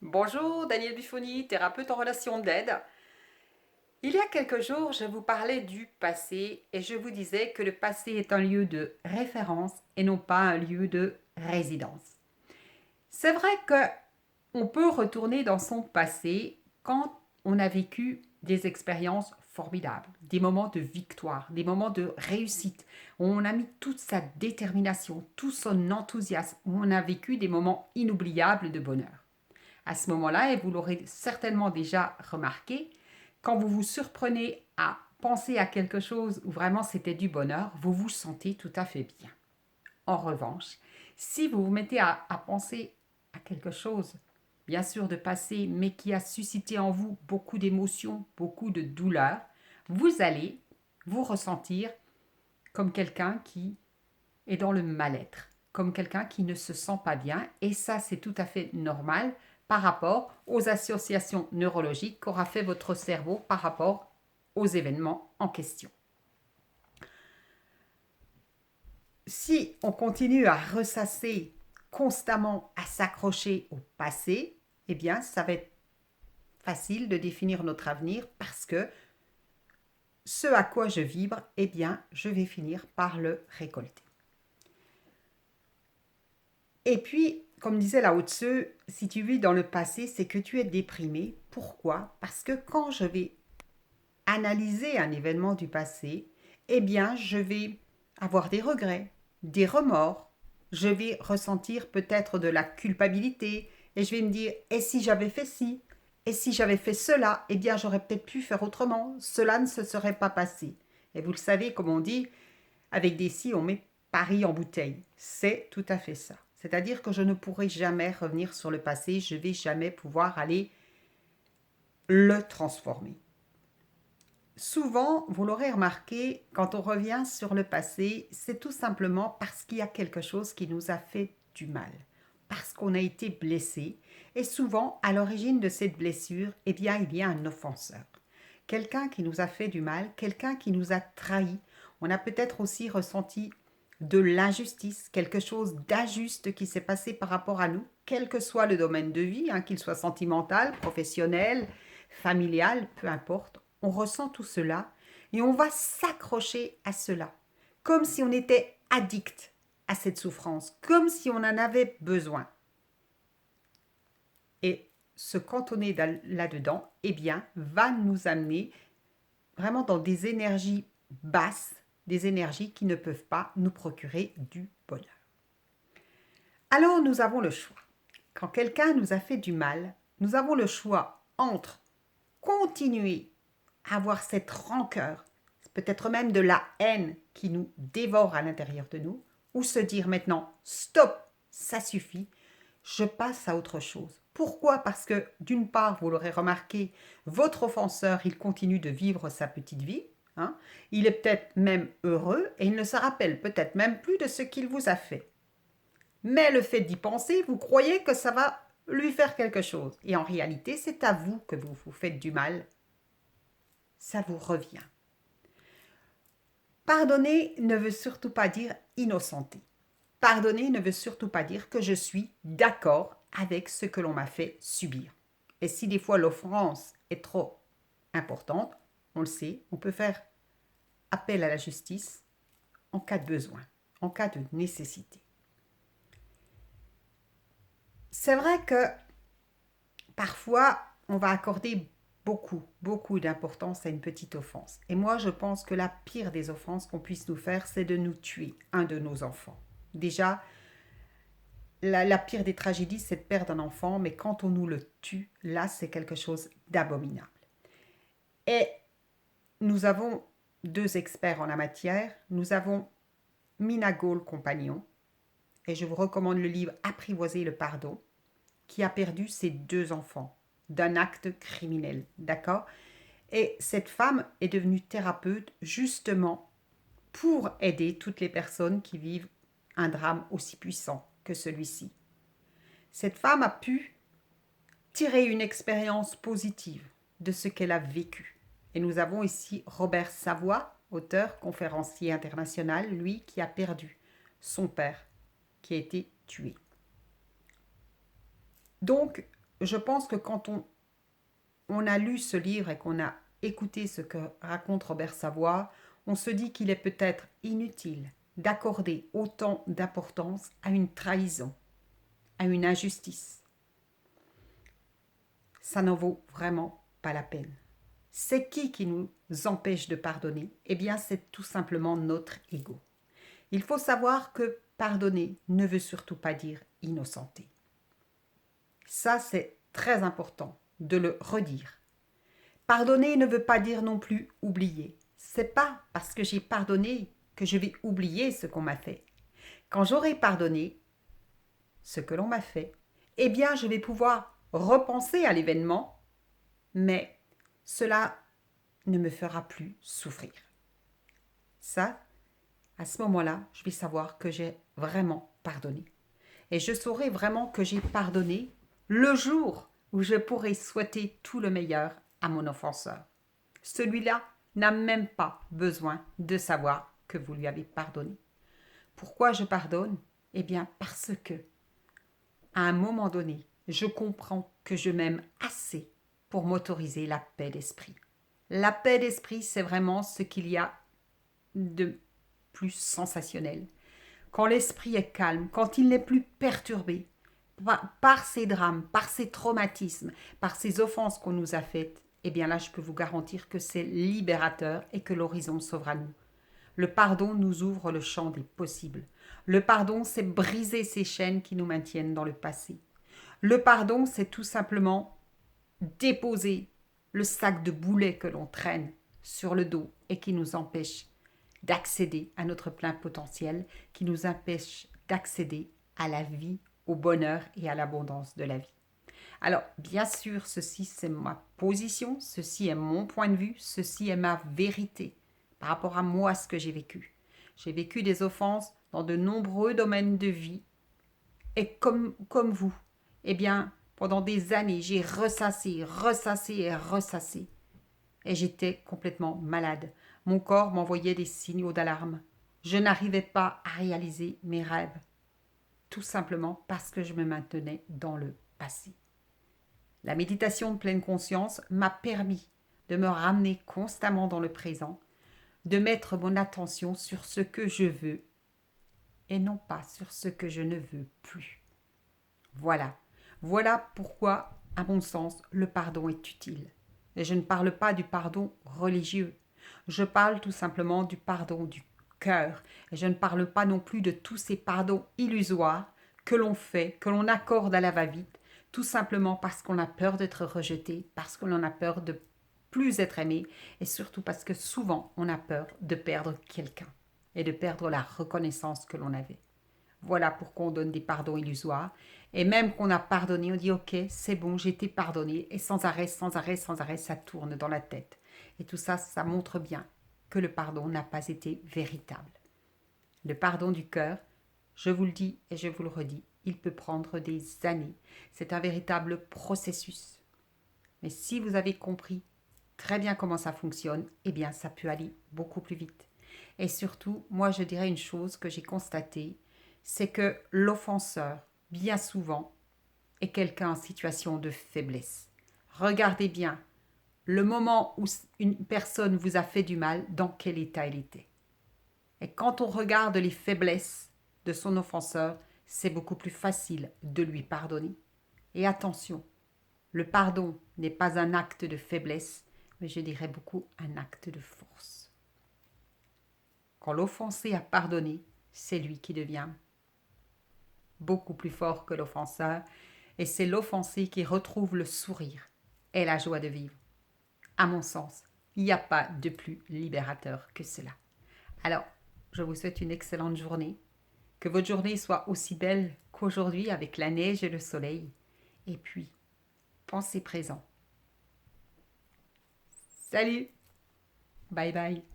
Bonjour, Daniel Buffoni, thérapeute en relation d'aide. Il y a quelques jours, je vous parlais du passé et je vous disais que le passé est un lieu de référence et non pas un lieu de résidence. C'est vrai que on peut retourner dans son passé quand on a vécu des expériences formidables, des moments de victoire, des moments de réussite, où on a mis toute sa détermination, tout son enthousiasme, où on a vécu des moments inoubliables de bonheur. À ce moment-là, et vous l'aurez certainement déjà remarqué, quand vous vous surprenez à penser à quelque chose où vraiment c'était du bonheur, vous vous sentez tout à fait bien. En revanche, si vous vous mettez à penser à quelque chose, bien sûr de passé, mais qui a suscité en vous beaucoup d'émotions, beaucoup de douleur, vous allez vous ressentir comme quelqu'un qui est dans le mal-être, comme quelqu'un qui ne se sent pas bien. Et ça, c'est tout à fait normal par rapport aux associations neurologiques qu'aura fait votre cerveau par rapport aux événements en question. Si on continue à ressasser constamment, à s'accrocher au passé, eh bien, ça va être facile de définir notre avenir parce que ce à quoi je vibre, eh bien, je vais finir par le récolter. Et puis, comme disait Lao Tzu, si tu vis dans le passé, c'est que tu es déprimé. Pourquoi? Parce que quand je vais analyser un événement du passé, eh bien, je vais avoir des regrets, des remords. Je vais ressentir peut-être de la culpabilité et je vais me dire, et si j'avais fait ci? Et si j'avais fait cela? Eh bien, j'aurais peut-être pu faire autrement. Cela ne se serait pas passé. Et vous le savez, comme on dit, avec des si, on met Paris en bouteille. C'est tout à fait ça. C'est-à-dire que je ne pourrai jamais revenir sur le passé, je ne vais jamais pouvoir aller le transformer. Souvent, vous l'aurez remarqué, quand on revient sur le passé, c'est tout simplement parce qu'il y a quelque chose qui nous a fait du mal, parce qu'on a été blessé, et souvent, à l'origine de cette blessure, eh bien, il y a un offenseur. Quelqu'un qui nous a fait du mal, quelqu'un qui nous a trahis. On a peut-être aussi ressenti de l'injustice, quelque chose d'injuste qui s'est passé par rapport à nous, quel que soit le domaine de vie, qu'il soit sentimental, professionnel, familial, peu importe. On ressent tout cela et on va s'accrocher à cela, comme si on était addict à cette souffrance, comme si on en avait besoin. Et se cantonner là-dedans, eh bien, va nous amener vraiment dans des énergies basses, des énergies qui ne peuvent pas nous procurer du bonheur. Alors nous avons le choix. Quand quelqu'un nous a fait du mal, nous avons le choix entre continuer à avoir cette rancœur, peut-être même de la haine qui nous dévore à l'intérieur de nous, ou se dire maintenant, stop, ça suffit, je passe à autre chose. Pourquoi? Parce que d'une part, vous l'aurez remarqué, votre offenseur, il continue de vivre sa petite vie. Il est peut-être même heureux et il ne se rappelle peut-être même plus de ce qu'il vous a fait. Mais le fait d'y penser, vous croyez que ça va lui faire quelque chose. Et en réalité, c'est à vous que vous vous faites du mal. Ça vous revient. Pardonner ne veut surtout pas dire innocenter. Pardonner ne veut surtout pas dire que je suis d'accord avec ce que l'on m'a fait subir. Et si des fois l'offense est trop importante, on le sait, on peut faire appel à la justice en cas de besoin, en cas de nécessité. C'est vrai que parfois, on va accorder beaucoup d'importance à une petite offense. Et moi, je pense que la pire des offenses qu'on puisse nous faire, c'est de nous tuer un de nos enfants. Déjà, la pire des tragédies, c'est de perdre un enfant, mais quand on nous le tue, là, c'est quelque chose d'abominable. Et nous avons deux experts en la matière. Nous avons Mina Gaulle, compagnon, et je vous recommande le livre Apprivoiser le pardon, qui a perdu ses deux enfants d'un acte criminel, d'accord? Et cette femme est devenue thérapeute justement pour aider toutes les personnes qui vivent un drame aussi puissant que celui-ci. Cette femme a pu tirer une expérience positive de ce qu'elle a vécu. Et nous avons ici Robert Savoie, auteur, conférencier international, lui qui a perdu son père, qui a été tué. Donc, je pense que quand on a lu ce livre et qu'on a écouté ce que raconte Robert Savoie, on se dit qu'il est peut-être inutile d'accorder autant d'importance à une trahison, à une injustice. Ça n'en vaut vraiment pas la peine. C'est qui nous empêche de pardonner? Eh bien, c'est tout simplement notre ego. Il faut savoir que pardonner ne veut surtout pas dire innocenter. Ça, c'est très important de le redire. Pardonner ne veut pas dire non plus oublier. C'est pas parce que j'ai pardonné que je vais oublier ce qu'on m'a fait. Quand j'aurai pardonné ce que l'on m'a fait, eh bien, je vais pouvoir repenser à l'événement, mais cela ne me fera plus souffrir. Ça, à ce moment-là, je vais savoir que j'ai vraiment pardonné. Et je saurai vraiment que j'ai pardonné le jour où je pourrai souhaiter tout le meilleur à mon offenseur. Celui-là n'a même pas besoin de savoir que vous lui avez pardonné. Pourquoi je pardonne? Eh bien, parce que, à un moment donné, je comprends que je m'aime assez pour m'autoriser la paix d'esprit. La paix d'esprit, c'est vraiment ce qu'il y a de plus sensationnel. Quand l'esprit est calme, quand il n'est plus perturbé par ces drames, par ces traumatismes, par ces offenses qu'on nous a faites, eh bien là, je peux vous garantir que c'est libérateur et que l'horizon s'ouvre à nous. Le pardon nous ouvre le champ des possibles. Le pardon, c'est briser ces chaînes qui nous maintiennent dans le passé. Le pardon, c'est tout simplement déposer le sac de boulets que l'on traîne sur le dos et qui nous empêche d'accéder à notre plein potentiel, qui nous empêche d'accéder à la vie, au bonheur et à l'abondance de la vie. Alors, bien sûr, ceci c'est ma position, ceci est mon point de vue, ceci est ma vérité par rapport à moi, ce que j'ai vécu. J'ai vécu des offenses dans de nombreux domaines de vie et comme vous, eh bien, pendant des années, j'ai ressassé et ressassé. Et j'étais complètement malade. Mon corps m'envoyait des signaux d'alarme. Je n'arrivais pas à réaliser mes rêves. Tout simplement parce que je me maintenais dans le passé. La méditation de pleine conscience m'a permis de me ramener constamment dans le présent, de mettre mon attention sur ce que je veux et non pas sur ce que je ne veux plus. Voilà. Voilà pourquoi, à mon sens, le pardon est utile. Et je ne parle pas du pardon religieux. Je parle tout simplement du pardon du cœur. Et je ne parle pas non plus de tous ces pardons illusoires que l'on fait, que l'on accorde à la va-vite, tout simplement parce qu'on a peur d'être rejeté, parce qu'on en a peur de plus être aimé, et surtout parce que souvent on a peur de perdre quelqu'un et de perdre la reconnaissance que l'on avait. Voilà pourquoi on donne des pardons illusoires. Et même qu'on a pardonné, on dit ok, c'est bon, j'ai été pardonné. Et sans arrêt, ça tourne dans la tête. Et tout ça, ça montre bien que le pardon n'a pas été véritable. Le pardon du cœur, je vous le dis et je vous le redis, il peut prendre des années. C'est un véritable processus. Mais si vous avez compris très bien comment ça fonctionne, eh bien ça peut aller beaucoup plus vite. Et surtout, moi je dirais une chose que j'ai constatée, c'est que l'offenseur, bien souvent, est quelqu'un en situation de faiblesse. Regardez bien le moment où une personne vous a fait du mal, dans quel état elle était. Et quand on regarde les faiblesses de son offenseur, c'est beaucoup plus facile de lui pardonner. Et attention, le pardon n'est pas un acte de faiblesse, mais je dirais beaucoup un acte de force. Quand l'offensé a pardonné, c'est lui qui devient beaucoup plus fort que l'offenseur, et c'est l'offensé qui retrouve le sourire et la joie de vivre. À mon sens, il n'y a pas de plus libérateur que cela. Alors, je vous souhaite une excellente journée, que votre journée soit aussi belle qu'aujourd'hui avec la neige et le soleil, et puis, pensez présent. Salut, bye bye.